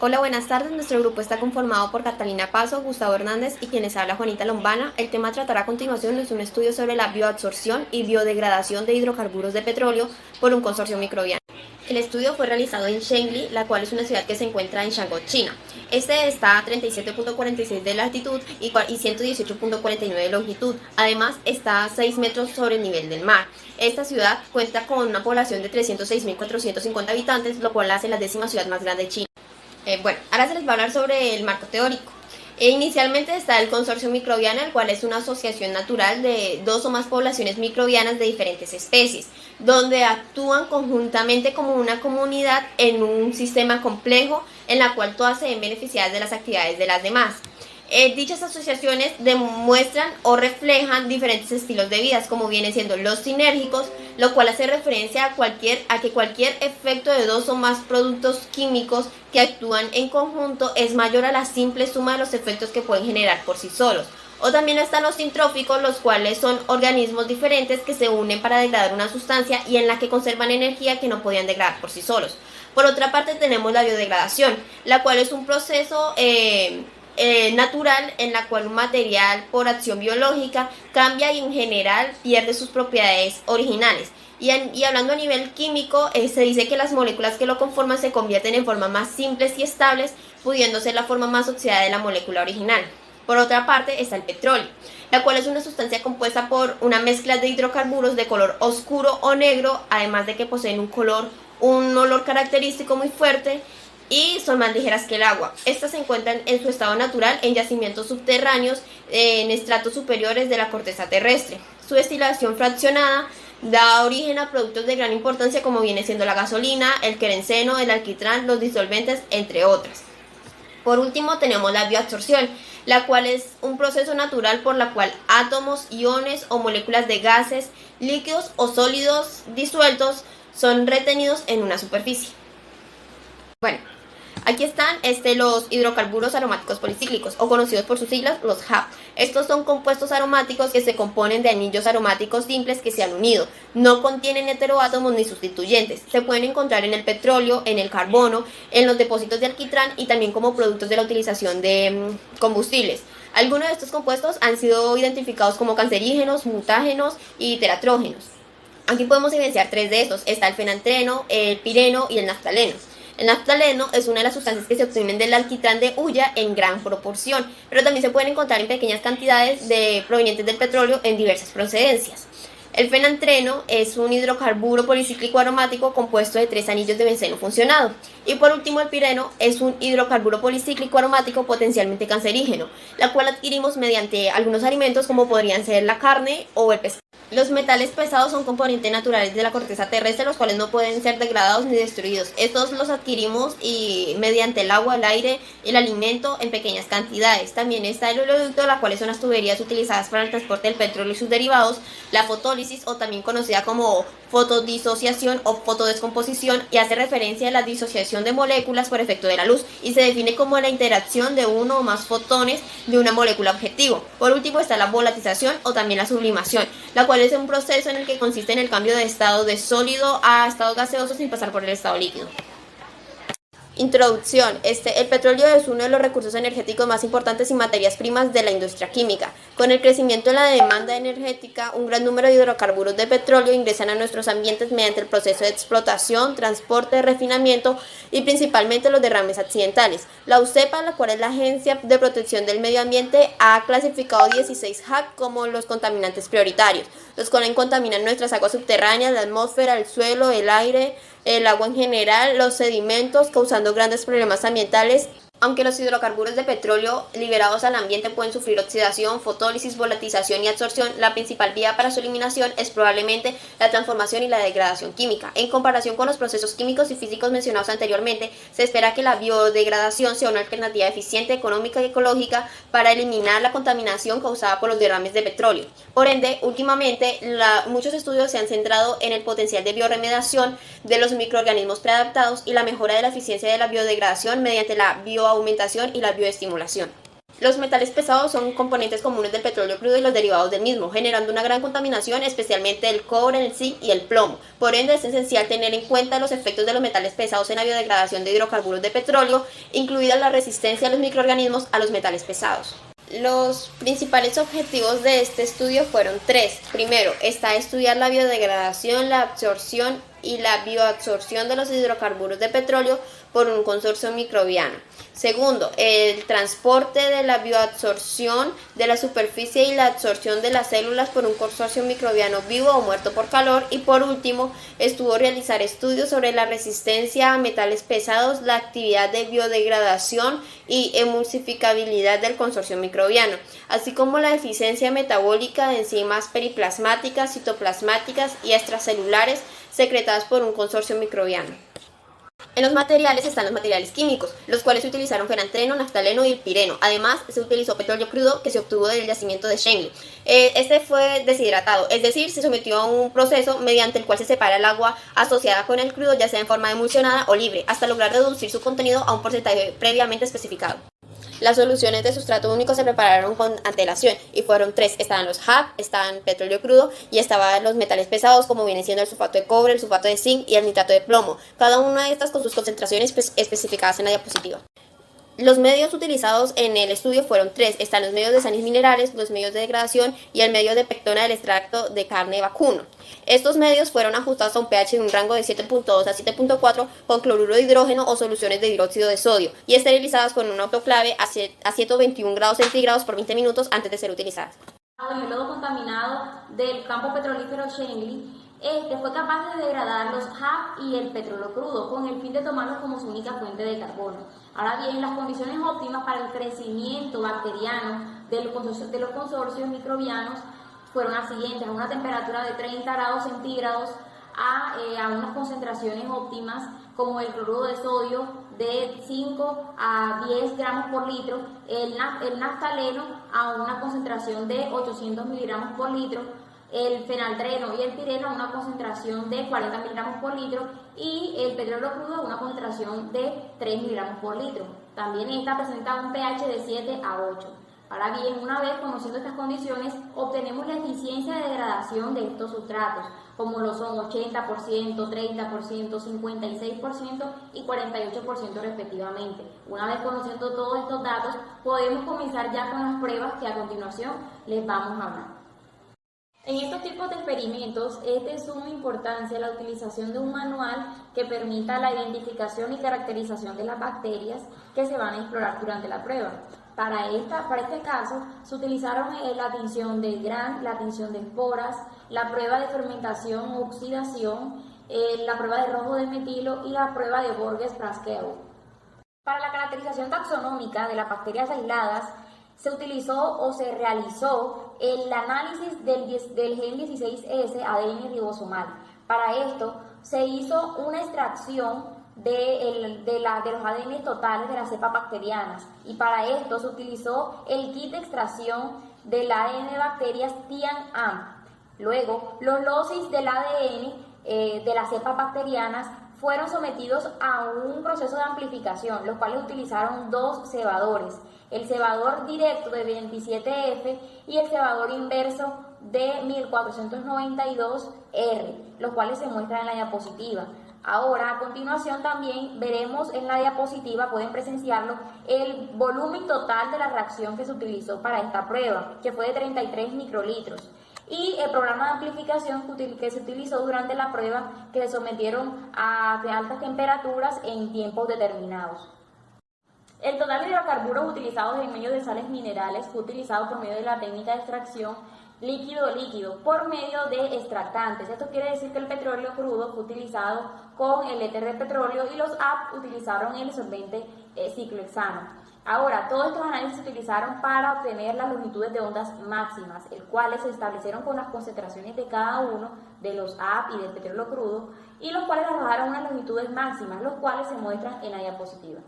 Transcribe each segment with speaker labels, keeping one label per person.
Speaker 1: Hola, buenas tardes. Nuestro grupo está conformado por Catalina Paso, Gustavo Hernández y quienes habla Juanita Lombana. El tema a tratar a continuación es un estudio sobre la bioabsorción y biodegradación de hidrocarburos de petróleo por un consorcio microbiano. El estudio fue realizado en Shengli, la cual es una ciudad que se encuentra en Shanghái, China. Este está a 37.46 de latitud y 118.49 de longitud. Además, está a 6 metros sobre el nivel del mar. Esta ciudad cuenta con una población de 306.450 habitantes, lo cual la hace la 10ª ciudad más grande de China. Ahora se les va a hablar sobre el marco teórico. Inicialmente está el consorcio microbiano, el cual es una asociación natural de dos o más poblaciones microbianas de diferentes especies, donde actúan conjuntamente como una comunidad en un sistema complejo en la cual todas se ven beneficiadas de las actividades de las demás. Dichas asociaciones demuestran o reflejan diferentes estilos de vida, como vienen siendo los sinérgicos, lo cual hace referencia a que cualquier efecto de dos o más productos químicos que actúan en conjunto es mayor a la simple suma de los efectos que pueden generar por sí solos. O también están los sintróficos, los cuales son organismos diferentes que se unen para degradar una sustancia y en la que conservan energía que no podían degradar por sí solos. Por otra parte tenemos la biodegradación, la cual es un proceso natural en la cual un material por acción biológica cambia y en general pierde sus propiedades originales. Y hablando a nivel químico, se dice que las moléculas que lo conforman se convierten en formas más simples y estables, pudiendo ser la forma más oxidada de la molécula original. Por otra parte está el petróleo, la cual es una sustancia compuesta por una mezcla de hidrocarburos de color oscuro o negro, además de que poseen un olor característico muy fuerte, y son más ligeras que el agua. Estas se encuentran en su estado natural en yacimientos subterráneos en estratos superiores de la corteza terrestre. Su destilación fraccionada da origen a productos de gran importancia como viene siendo la gasolina, el queroseno, el alquitrán, los disolventes, entre otras. Por último tenemos la bioabsorción, la cual es un proceso natural por la cual átomos, iones o moléculas de gases, líquidos o sólidos disueltos son retenidos en una superficie. Aquí están los hidrocarburos aromáticos policíclicos, o conocidos por sus siglas, los HAP. Estos son compuestos aromáticos que se componen de anillos aromáticos simples que se han unido. No contienen heteroátomos ni sustituyentes. Se pueden encontrar en el petróleo, en el carbono, en los depósitos de alquitrán y también como productos de la utilización de combustibles. Algunos de estos compuestos han sido identificados como cancerígenos, mutágenos y teratrógenos. Aquí podemos evidenciar tres de estos. Está el fenantreno, el pireno y el naftaleno. El naftaleno es una de las sustancias que se obtienen del alquitrán de hulla en gran proporción, pero también se pueden encontrar en pequeñas cantidades provenientes del petróleo en diversas procedencias. El fenantreno es un hidrocarburo policíclico aromático compuesto de 3 anillos de benceno funcionado. Y por último, el pireno es un hidrocarburo policíclico aromático potencialmente cancerígeno, la cual adquirimos mediante algunos alimentos como podrían ser la carne o el pescado. Los metales pesados son componentes naturales de la corteza terrestre, los cuales no pueden ser degradados ni destruidos. Estos los adquirimos mediante el agua, el aire, el alimento en pequeñas cantidades. También está el oleoducto, la cual son las tuberías utilizadas para el transporte del petróleo y sus derivados, la fotólisis, o también conocida como fotodisociación o fotodescomposición, y hace referencia a la disociación de moléculas por efecto de la luz y se define como la interacción de uno o más fotones de una molécula objetivo. Por último está la volatización o también la sublimación, la cual es un proceso en el que consiste en el cambio de estado de sólido a estado gaseoso sin pasar por el estado líquido. Introducción. El petróleo es uno de los recursos energéticos más importantes y materias primas de la industria química. Con el crecimiento en la demanda energética, un gran número de hidrocarburos de petróleo ingresan a nuestros ambientes mediante el proceso de explotación, transporte, refinamiento y principalmente los derrames accidentales. La UCEPA, la cual es la Agencia de Protección del Medio Ambiente, ha clasificado 16 HAP como los contaminantes prioritarios, los cuales contaminan nuestras aguas subterráneas, la atmósfera, el suelo, el aire, el agua en general, los sedimentos, causando grandes problemas ambientales. Aunque los hidrocarburos de petróleo liberados al ambiente pueden sufrir oxidación, fotólisis, volatización y absorción, la principal vía para su eliminación es probablemente la transformación y la degradación química. En comparación con los procesos químicos y físicos mencionados anteriormente, se espera que la biodegradación sea una alternativa eficiente, económica y ecológica para eliminar la contaminación causada por los derrames de petróleo. Por ende, últimamente, muchos estudios se han centrado en el potencial de bioremediación de los microorganismos preadaptados y la mejora de la eficiencia de la biodegradación mediante la bioaumentación y la bioestimulación. Los metales pesados son componentes comunes del petróleo crudo y los derivados del mismo, generando una gran contaminación, especialmente el cobre, el zinc y el plomo. Por ende, es esencial tener en cuenta los efectos de los metales pesados en la biodegradación de hidrocarburos de petróleo, incluida la resistencia de los microorganismos a los metales pesados. Los principales objetivos de este estudio fueron tres. Primero, está estudiar la biodegradación, la absorción y la bioabsorción de los hidrocarburos de petróleo por un consorcio microbiano. Segundo, el transporte de la bioabsorción de la superficie y la absorción de las células por un consorcio microbiano vivo o muerto por calor. Y por último, estuvo realizar estudios sobre la resistencia a metales pesados, la actividad de biodegradación y emulsificabilidad del consorcio microbiano, así como la eficiencia metabólica de enzimas periplasmáticas, citoplasmáticas y extracelulares secretadas por un consorcio microbiano. En los materiales están los materiales químicos, los cuales se utilizaron fenantreno, naftaleno y pireno. Además, se utilizó petróleo crudo que se obtuvo del yacimiento de Shengle. Este fue deshidratado, es decir, se sometió a un proceso mediante el cual se separa el agua asociada con el crudo, ya sea en forma emulsionada o libre, hasta lograr reducir su contenido a un porcentaje previamente especificado. Las soluciones de sustrato único se prepararon con antelación y fueron tres. Estaban los HAP, estaban petróleo crudo y estaban los metales pesados como viene siendo el sulfato de cobre, el sulfato de zinc y el nitrato de plomo. Cada una de estas con sus concentraciones especificadas en la diapositiva. Los medios utilizados en el estudio fueron tres. Están los medios de salis minerales, los medios de degradación y el medio de pectona del extracto de carne vacuno. Estos medios fueron ajustados a un pH de un rango de 7.2 a 7.4 con cloruro de hidrógeno o soluciones de hidróxido de sodio y esterilizadas con un autoclave a 121 grados centígrados por 20 minutos antes de ser utilizadas.
Speaker 2: El lodo contaminado del campo petrolífero Shengle fue capaz de degradar los HAP y el petróleo crudo con el fin de tomarlos como su única fuente de carbono. Ahora bien, las condiciones óptimas para el crecimiento bacteriano de los consorcios microbianos fueron las siguientes: a una temperatura de 30 grados centígrados, a unas concentraciones óptimas como el cloruro de sodio de 5 a 10 gramos por litro, el naftaleno a una concentración de 800 miligramos por litro, el fenaltreno y el pireno a una concentración de 40 miligramos por litro y el petróleo crudo a una concentración de 3 miligramos por litro. También esta presenta un pH de 7 a 8. Ahora bien, una vez conociendo estas condiciones, obtenemos la eficiencia de degradación de estos sustratos, como lo son 80%, 30%, 56% y 48% respectivamente. Una vez conociendo todos estos datos, podemos comenzar ya con las pruebas que a continuación les vamos a hablar. En estos tipos de experimentos es de suma importancia la utilización de un manual que permita la identificación y caracterización de las bacterias que se van a explorar durante la prueba. Para este caso se utilizaron la tinción de Gram, la tinción de esporas, la prueba de fermentación o oxidación, la prueba de rojo de metilo y la prueba de Borges-Praskell. Para la caracterización taxonómica de las bacterias aisladas, se utilizó o se realizó el análisis del gen 16S ADN ribosomal. Para esto se hizo una extracción de los ADN totales de las cepas bacterianas y para esto se utilizó el kit de extracción del ADN de bacterias TIAN-AM. Luego, los losis del ADN de las cepas bacterianas fueron sometidos a un proceso de amplificación, los cuales utilizaron dos cebadores, el cebador directo de 27F y el cebador inverso de 1492R, los cuales se muestran en la diapositiva. Ahora, a continuación también veremos en la diapositiva, pueden presenciarlo, el volumen total de la reacción que se utilizó para esta prueba, que fue de 33 microlitros. Y el programa de amplificación que se utilizó durante la prueba, que se sometieron a altas temperaturas en tiempos determinados. El total de hidrocarburos utilizados en medio de sales minerales fue utilizado por medio de la técnica de extracción líquido-líquido por medio de extractantes. Esto quiere decir que el petróleo crudo fue utilizado con el éter de petróleo y los AP utilizaron el solvente ciclohexano. Ahora, todos estos análisis se utilizaron para obtener las longitudes de ondas máximas, el cuales se establecieron con las concentraciones de cada uno de los AP y del petróleo crudo, y los cuales arrojaron unas longitudes máximas, los cuales se muestran en la diapositiva.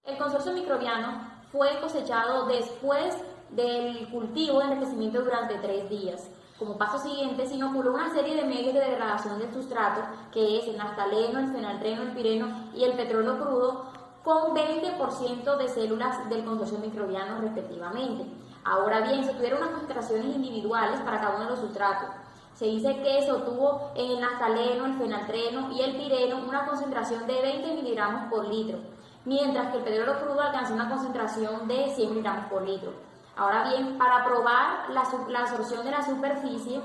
Speaker 2: El consorcio microbiano fue cosechado después del cultivo de enriquecimiento durante 3 días. Como paso siguiente, se inoculó una serie de medios de degradación del sustrato, que es el naftaleno, el fenaltreno, el pireno y el petróleo crudo, con 20% de células del consorcio microbiano respectivamente. Ahora bien, se tuvieron unas concentraciones individuales para cada uno de los sustratos. Se dice que se obtuvo en el naftaleno, el fenaltreno y el pireno una concentración de 20 miligramos por litro, mientras que el petróleo crudo alcanzó una concentración de 100 miligramos por litro. Ahora bien, para probar la absorción de la superficie,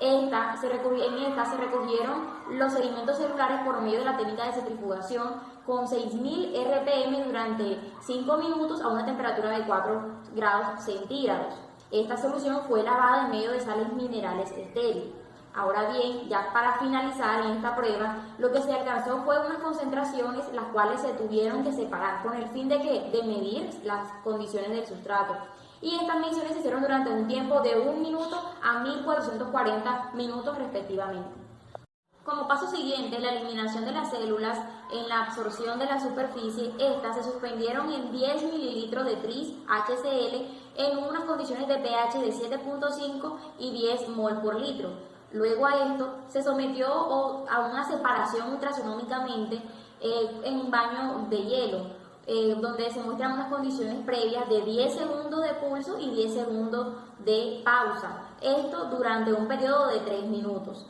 Speaker 2: en esta se recogieron los sedimentos celulares por medio de la técnica de centrifugación con 6000 RPM durante 5 minutos a una temperatura de 4 grados centígrados. Esta solución fue lavada en medio de sales minerales estériles. Ahora bien, ya para finalizar en esta prueba, lo que se alcanzó fue unas concentraciones las cuales se tuvieron que separar con el fin de medir las condiciones del sustrato. Y estas mediciones se hicieron durante un tiempo de 1 minuto a 1440 minutos respectivamente. Como paso siguiente, la eliminación de las células en la absorción de la superficie, estas se suspendieron en 10 mililitros de tris HCl en unas condiciones de pH de 7.5 y 10 mol por litro. Luego a esto se sometió a una separación ultrasonómicamente en un baño de hielo, donde se muestran unas condiciones previas de 10 segundos de pulso y 10 segundos de pausa. Esto durante un periodo de 3 minutos.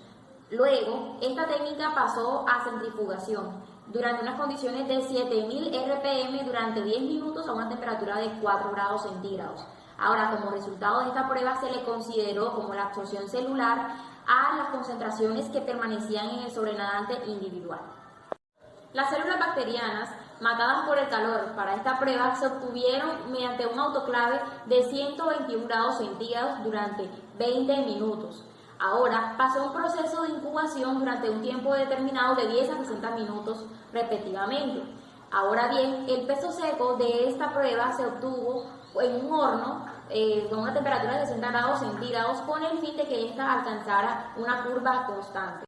Speaker 2: Luego, esta técnica pasó a centrifugación durante unas condiciones de 7000 RPM durante 10 minutos a una temperatura de 4 grados centígrados. Ahora, como resultado de esta prueba, se le consideró como la absorción celular a las concentraciones que permanecían en el sobrenadante individual. Las células bacterianas matadas por el calor para esta prueba se obtuvieron mediante un autoclave de 121 grados centígrados durante 20 minutos. Ahora pasó un proceso de incubación durante un tiempo determinado de 10 a 60 minutos respectivamente. Ahora bien, el peso seco de esta prueba se obtuvo en un horno con una temperatura de 60 grados centígrados con el fin de que ésta alcanzara una curva constante.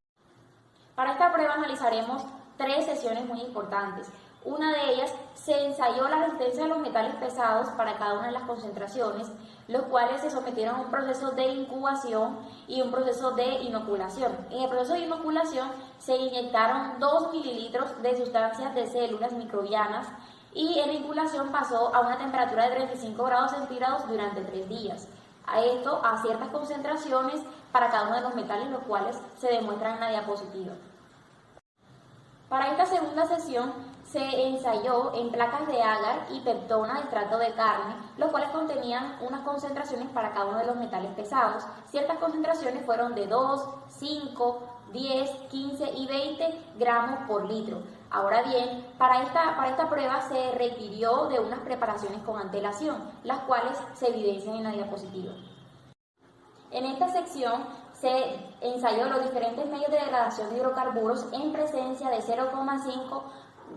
Speaker 2: Para esta prueba analizaremos 3 sesiones muy importantes. Una de ellas se ensayó la resistencia de los metales pesados para cada una de las concentraciones, los cuales se sometieron a un proceso de incubación y un proceso de inoculación. En el proceso de inoculación se inyectaron 2 mililitros de sustancias de células microbianas y en la inoculación pasó a una temperatura de 35 grados centígrados durante 3 días. A esto a ciertas concentraciones para cada uno de los metales, los cuales se demuestran en la diapositiva. Para esta segunda sesión se ensayó en placas de agar y peptona de extracto de carne, los cuales contenían unas concentraciones para cada uno de los metales pesados. Ciertas concentraciones fueron de 2, 5, 10, 15 y 20 gramos por litro. Ahora bien, para esta prueba se requirió de unas preparaciones con antelación, las cuales se evidencian en la diapositiva. En esta sección se ensayó los diferentes medios de degradación de hidrocarburos en presencia de 0,5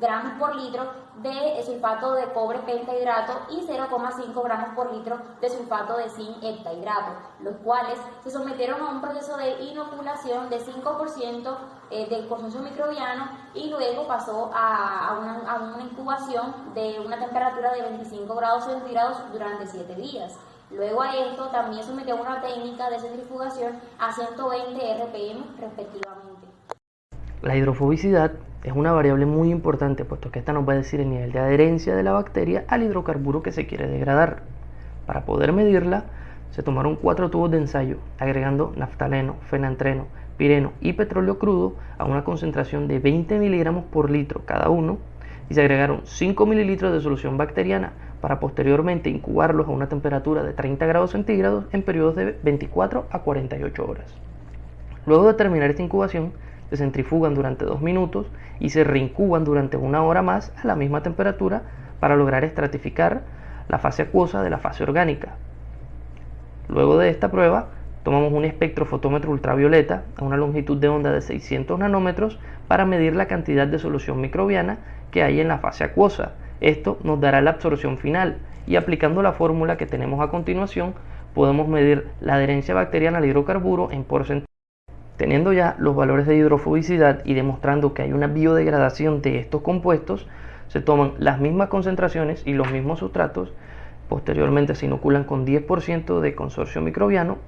Speaker 2: gramos por litro de sulfato de cobre pentahidrato y 0,5 gramos por litro de sulfato de zinc heptahidrato, los cuales se sometieron a un proceso de inoculación de 5% del consorcio microbiano y luego pasó a una incubación de una temperatura de 25 grados centígrados durante 7 días. Luego a esto también sometió a una técnica de centrifugación a 120 RPM respectivamente.
Speaker 3: La hidrofobicidad es una variable muy importante, puesto que esta nos va a decir el nivel de adherencia de la bacteria al hidrocarburo que se quiere degradar. Para poder medirla, se tomaron 4 tubos de ensayo, agregando naftaleno, fenantreno, pireno y petróleo crudo a una concentración de 20 miligramos por litro cada uno, y se agregaron 5 mililitros de solución bacteriana para posteriormente incubarlos a una temperatura de 30 grados centígrados en periodos de 24 a 48 horas. Luego de terminar esta incubación, se centrifugan durante 2 minutos y se reincuban durante 1 hora más a la misma temperatura para lograr estratificar la fase acuosa de la fase orgánica. Luego de esta prueba, tomamos un espectrofotómetro ultravioleta a una longitud de onda de 600 nanómetros para medir la cantidad de solución microbiana que hay en la fase acuosa. Esto nos dará la absorción final y aplicando la fórmula que tenemos a continuación, podemos medir la adherencia bacteriana al hidrocarburo en porcentaje. Teniendo ya los valores de hidrofobicidad y demostrando que hay una biodegradación de estos compuestos, se toman las mismas concentraciones y los mismos sustratos, posteriormente se inoculan con 10% de consorcio microbiano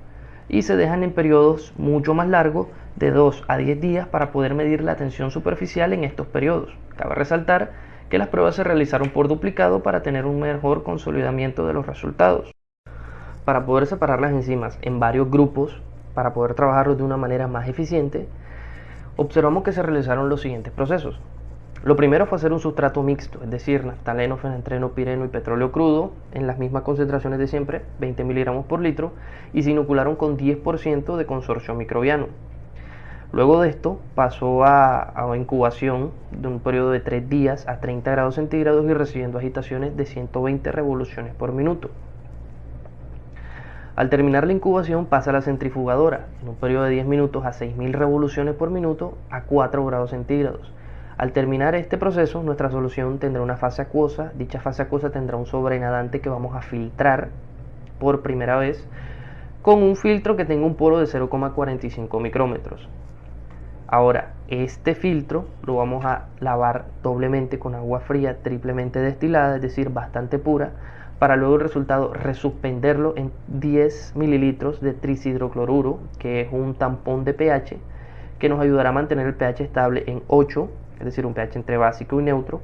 Speaker 3: y se dejan en periodos mucho más largos de 2 a 10 días para poder medir la tensión superficial en estos periodos. Cabe resaltar que las pruebas se realizaron por duplicado para tener un mejor consolidamiento de los resultados. Para poder separar las enzimas en varios grupos, para poder trabajarlos de una manera más eficiente, observamos que se realizaron los siguientes procesos. Lo primero fue hacer un sustrato mixto, es decir, naftaleno, fenantreno, pireno y petróleo crudo en las mismas concentraciones de siempre, 20 miligramos por litro, y se inocularon con 10% de consorcio microbiano. Luego de esto pasó a incubación de un periodo de 3 días a 30 grados centígrados y recibiendo agitaciones de 120 revoluciones por minuto. Al terminar la incubación pasa a la centrifugadora en un periodo de 10 minutos a 6.000 revoluciones por minuto a 4 grados centígrados. Al terminar este proceso, nuestra solución tendrá una fase acuosa. Dicha fase acuosa tendrá un sobrenadante que vamos a filtrar por primera vez con un filtro que tenga un poro de 0,45 micrómetros. Ahora, este filtro lo vamos a lavar doblemente con agua fría triplemente destilada, es decir, bastante pura, para luego el resultado resuspenderlo en 10 mililitros de trisidrocloruro, que es un tampón de pH, que nos ayudará a mantener el pH estable en 8, es decir, un pH entre básico y neutro,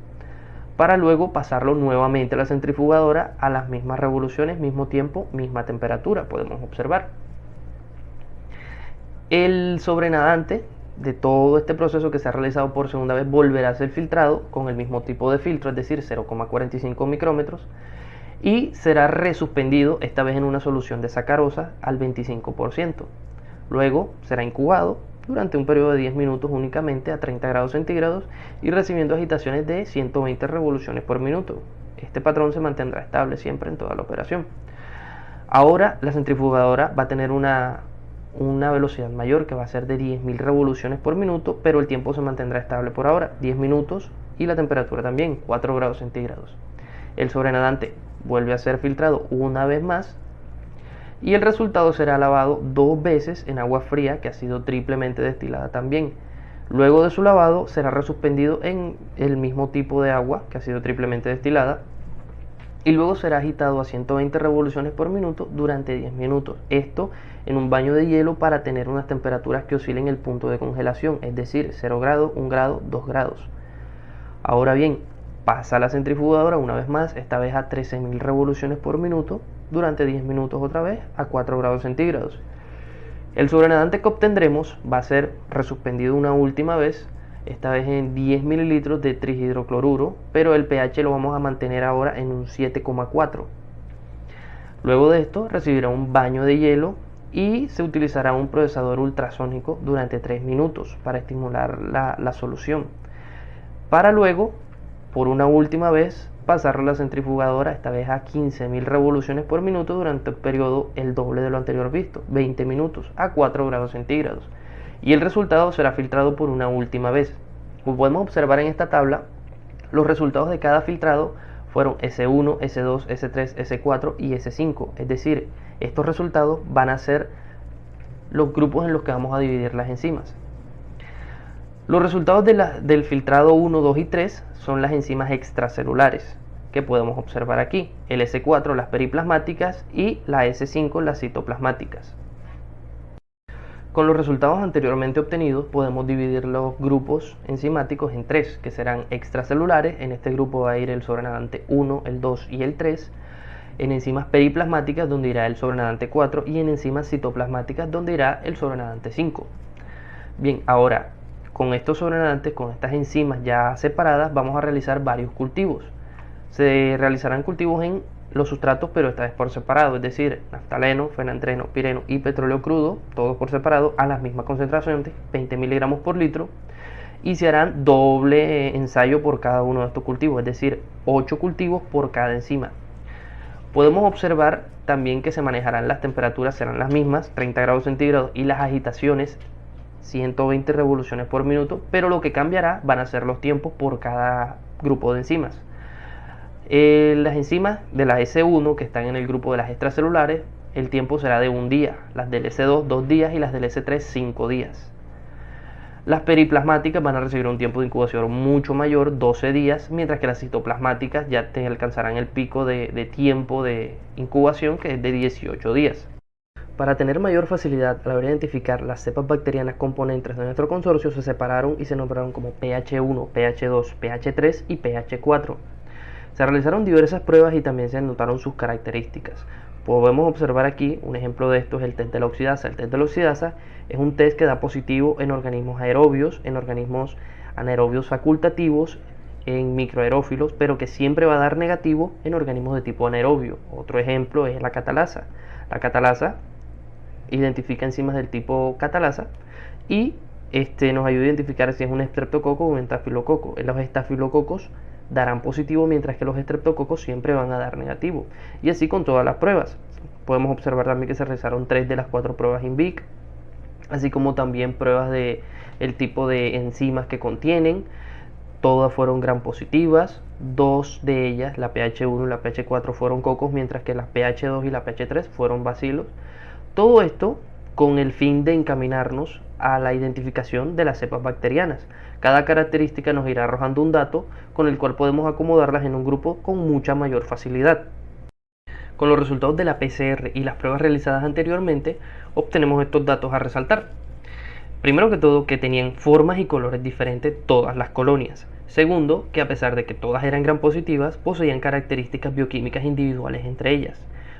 Speaker 3: para luego pasarlo nuevamente a la centrifugadora a las mismas revoluciones, mismo tiempo, misma temperatura, podemos observar. El sobrenadante de todo este proceso que se ha realizado por segunda vez volverá a ser filtrado con el mismo tipo de filtro, es decir, 0,45 micrómetros, y será resuspendido, esta vez en una solución de sacarosa, al 25%. Luego será incubado durante un periodo de 10 minutos únicamente a 30 grados centígrados y recibiendo agitaciones de 120 revoluciones por minuto. Este patrón se mantendrá estable siempre en toda la operación. Ahora la centrifugadora va a tener una velocidad mayor, que va a ser de 10.000 revoluciones por minuto, pero el tiempo se mantendrá estable por ahora, 10 minutos, y la temperatura también, 4 grados centígrados. El sobrenadante vuelve a ser filtrado una vez más y el resultado será lavado 2 veces en agua fría que ha sido triplemente destilada también. Luego de su lavado será resuspendido en el mismo tipo de agua que ha sido triplemente destilada y luego será agitado a 120 revoluciones por minuto durante 10 minutos. Esto en un baño de hielo para tener unas temperaturas que oscilen el punto de congelación, es decir, 0 grados, 1 grado, 2 grados. Ahora bien, pasa a la centrifugadora una vez más, esta vez a 13.000 revoluciones por minuto, durante 10 minutos otra vez a 4 grados centígrados. El sobrenadante que obtendremos va a ser resuspendido una última vez, esta vez en 10 mililitros de trihidrocloruro, pero el pH lo vamos a mantener ahora en un 7,4. Luego de esto recibirá un baño de hielo y se utilizará un procesador ultrasónico durante 3 minutos para estimular la solución, para luego por una última vez pasarlo a la centrifugadora, esta vez a 15.000 revoluciones por minuto durante el periodo el doble de lo anterior visto, 20 minutos a 4 grados centígrados, y el resultado será filtrado por una última vez. Como podemos observar en esta tabla, los resultados de cada filtrado fueron S1, S2, S3, S4 y S5, es decir, estos resultados van a ser los grupos en los que vamos a dividir las enzimas. Los resultados del filtrado 1, 2 y 3 son las enzimas extracelulares que podemos observar aquí, el S4 las periplasmáticas y la S5 las citoplasmáticas. Con los resultados anteriormente obtenidos podemos dividir los grupos enzimáticos en 3, que serán extracelulares. En este grupo va a ir el sobrenadante 1, el 2 y el 3, en enzimas periplasmáticas donde irá el sobrenadante 4 y en enzimas citoplasmáticas donde irá el sobrenadante 5. Bien, ahora con estos sobrenadantes, con estas enzimas ya separadas, vamos a realizar varios cultivos. Se realizarán cultivos en los sustratos, pero esta vez por separado, es decir, naftaleno, fenantreno, pireno y petróleo crudo, todos por separado a las mismas concentraciones, 20 miligramos por litro, y se harán doble ensayo por cada uno de estos cultivos, es decir, 8 cultivos por cada enzima. Podemos observar también que se manejarán las temperaturas, serán las mismas, 30 grados centígrados, y las agitaciones 120 revoluciones por minuto, pero lo que cambiará van a ser los tiempos por cada grupo de enzimas. Las enzimas de la S1 que están en el grupo de las extracelulares, el tiempo será de 1 día, las del S2 2 días y las del S3 5 días. Las periplasmáticas van a recibir un tiempo de incubación mucho mayor, 12 días, mientras que las citoplasmáticas ya alcanzarán el pico de tiempo de incubación, que es de 18 días. Para tener mayor facilidad a la hora de identificar las cepas bacterianas componentes de nuestro consorcio, se separaron y se nombraron como pH1, pH2, pH3 y pH4. Se realizaron diversas pruebas y también se anotaron sus características. Podemos observar aquí un ejemplo de esto es el test de la oxidasa. El test de la oxidasa es un test que da positivo en organismos aerobios, en organismos anaerobios facultativos, en microaerófilos, pero que siempre va a dar negativo en organismos de tipo anaerobio. Otro ejemplo es la catalasa. La catalasa identifica enzimas del tipo catalasa y nos ayuda a identificar si es un estreptococo o un estafilococo. Los estafilococos darán positivo, mientras que los estreptococos siempre van a dar negativo. Y así con todas las pruebas. Podemos observar también que se realizaron 3 de las 4 pruebas INVIC, así como también pruebas de el tipo de enzimas que contienen. Todas fueron gram positivas. 2 de ellas, la pH1 y la pH4, fueron cocos, mientras que las pH2 y la pH3 fueron bacilos. Todo esto con el fin de encaminarnos a la identificación de las cepas bacterianas. Cada característica nos irá arrojando un dato con el cual podemos acomodarlas en un grupo con mucha mayor facilidad. Con los resultados de la PCR y las pruebas realizadas anteriormente, obtenemos estos datos a resaltar. Primero que todo, que tenían formas y colores diferentes todas las colonias. Segundo, que a pesar de que todas eran gram positivas, poseían características bioquímicas individuales entre ellas.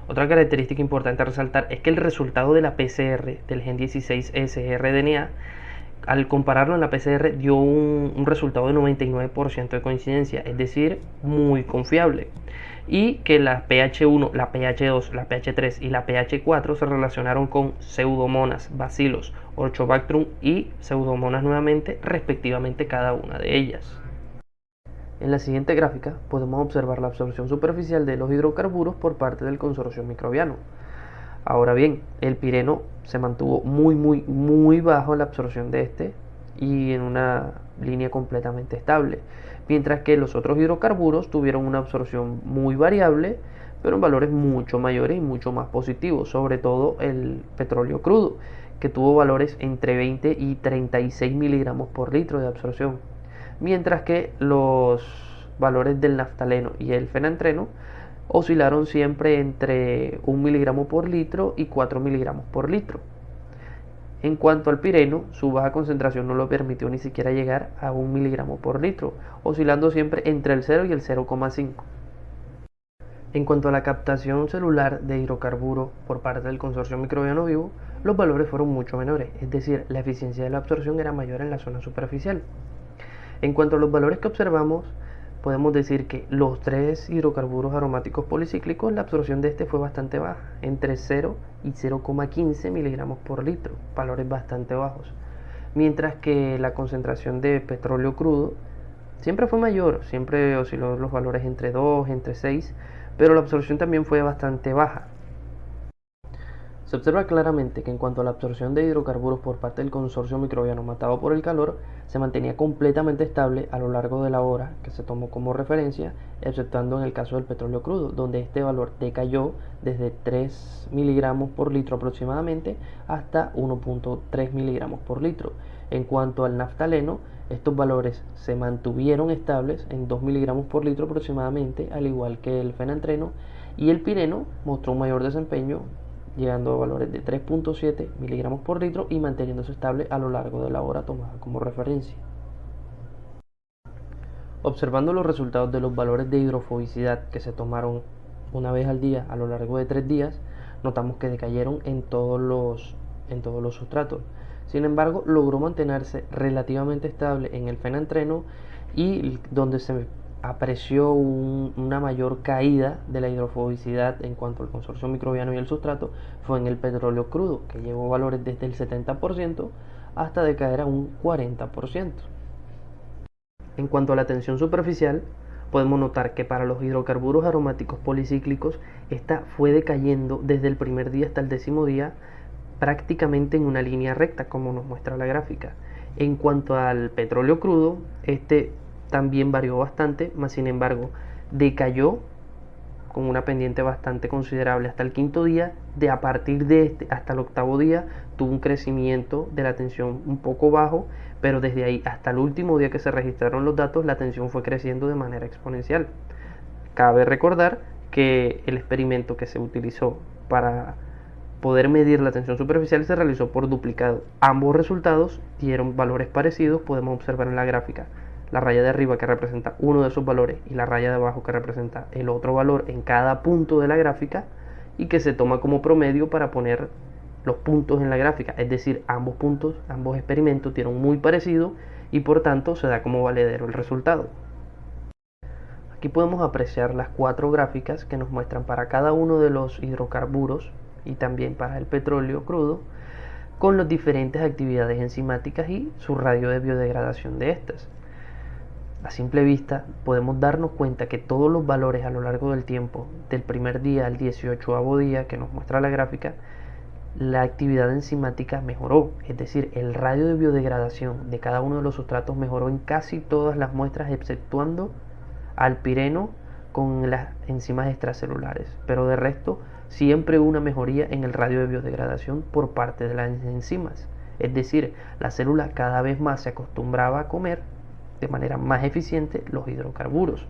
Speaker 3: Otra característica importante a resaltar es que el resultado de la PCR del gen 16S-rDNA, al compararlo en la PCR, dio un resultado de 99% de coincidencia, es decir, muy confiable. Y que la pH1, la pH2, la pH3 y la pH4 se relacionaron con pseudomonas, bacilos, orchobactrum y pseudomonas nuevamente, respectivamente cada una de ellas. En la siguiente gráfica podemos observar la absorción superficial de los hidrocarburos por parte del consorcio microbiano. Ahora bien, el pireno se mantuvo muy bajo la absorción de este y en una línea completamente estable, mientras que los otros hidrocarburos tuvieron una absorción muy variable, pero en valores mucho mayores y mucho más positivos, sobre todo el petróleo crudo, que tuvo valores entre 20 y 36 miligramos por litro de absorción, mientras que los valores del naftaleno y el fenantreno oscilaron siempre entre 1 miligramo por litro y 4 miligramos por litro. En cuanto al pireno, su baja concentración no lo permitió ni siquiera llegar a 1 miligramo por litro, oscilando siempre entre el 0 y el 0,5. En cuanto a la captación celular de hidrocarburo por parte del consorcio microbiano vivo, los valores fueron mucho menores, es decir, la eficiencia de la absorción era mayor en la zona superficial. En cuanto a los valores que observamos, podemos decir que los 3 hidrocarburos aromáticos policíclicos, la absorción de este fue bastante baja, entre 0 y 0,15 miligramos por litro, valores bastante bajos. Mientras que la concentración de petróleo crudo siempre fue mayor, siempre osciló los valores entre 2, entre 6, pero la absorción también fue bastante baja. Se observa claramente que en cuanto a la absorción de hidrocarburos por parte del consorcio microbiano matado por el calor, se mantenía completamente estable a lo largo de la hora que se tomó como referencia, exceptuando en el caso del petróleo crudo, donde este valor decayó desde 3 miligramos por litro aproximadamente hasta 1,3 miligramos por litro. En cuanto al naftaleno, estos valores se mantuvieron estables en 2 miligramos por litro aproximadamente, al igual que el fenantreno, y el pireno mostró un mayor desempeño, llegando a valores de 3,7 miligramos por litro y manteniéndose estable a lo largo de la hora tomada como referencia. Observando los resultados de los valores de hidrofobicidad que se tomaron una vez al día a lo largo de 3 días, notamos que decayeron en todos los sustratos. Sin embargo, logró mantenerse relativamente estable en el fenantreno, y donde se apreció una mayor caída de la hidrofobicidad en cuanto al consorcio microbiano y el sustrato fue en el petróleo crudo, que llevó valores desde el 70% hasta decaer a un 40%. En cuanto a la tensión superficial, podemos notar que para los hidrocarburos aromáticos policíclicos, esta fue decayendo desde el primer día hasta el 10º día, prácticamente en una línea recta, como nos muestra la gráfica. En cuanto al petróleo crudo, este también varió bastante, mas sin embargo decayó con una pendiente bastante considerable hasta el 5º día. A partir de este hasta el 8º día tuvo un crecimiento de la tensión un poco bajo, pero desde ahí hasta el último día que se registraron los datos, la tensión fue creciendo de manera exponencial. Cabe recordar que el experimento que se utilizó para poder medir la tensión superficial se realizó por duplicado. Ambos resultados dieron valores parecidos, podemos observar en la gráfica la raya de arriba que representa uno de esos valores y la raya de abajo que representa el otro valor en cada punto de la gráfica, y que se toma como promedio para poner los puntos en la gráfica. Es decir, ambos experimentos dieron muy parecido y por tanto se da como valedero el resultado. Aquí podemos apreciar las 4 gráficas que nos muestran para cada uno de los hidrocarburos y también para el petróleo crudo, con las diferentes actividades enzimáticas y su radio de biodegradación de estas. A simple vista podemos darnos cuenta que todos los valores a lo largo del tiempo, del primer día al 18º día que nos muestra la gráfica, la actividad enzimática mejoró, es decir, el radio de biodegradación de cada uno de los sustratos mejoró en casi todas las muestras, exceptuando al pireno con las enzimas extracelulares, pero de resto siempre hubo una mejoría en el radio de biodegradación por parte de las enzimas, es decir, la célula cada vez más se acostumbraba a comer de manera más eficiente los hidrocarburos.